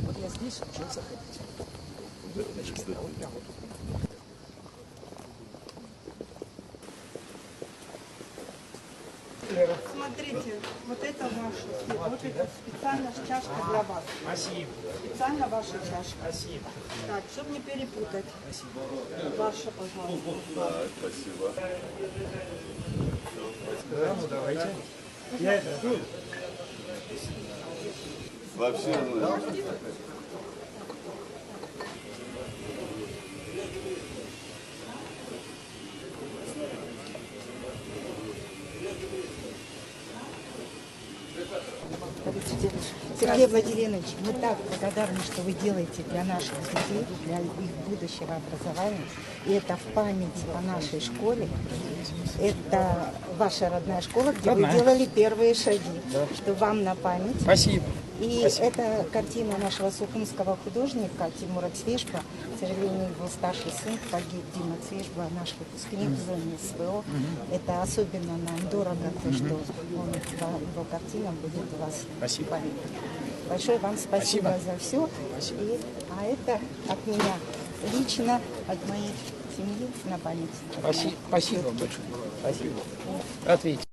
Вот я здесь учился ходить. Значит, вот прям вот. Смотрите, вот это ваше, вот это специально чашка для вас. Спасибо. Специально ваша чашка. Спасибо. Так, чтобы не перепутать. Спасибо. Ваша, пожалуйста. Да, спасибо. Да, ну давайте. Я это... Вообще, Сергей Владимирович, мы так благодарны, что вы делаете для наших детей, для их будущего образования. И это в память о нашей школе. Это ваша родная школа, где вы делали первые шаги. Что вам на память. Спасибо. И это картина нашего сухумского художника Тимура Цвешба. К сожалению, его старший сын погиб, Дима Цвешба, наш выпускник в зоне СВО. Это особенно нам дорого, то, что он, его картина будет у вас в памяти. Большое вам спасибо за все. И, а это от меня лично, от моей семьи на память. Спасибо большое. Спасибо. Ответьте.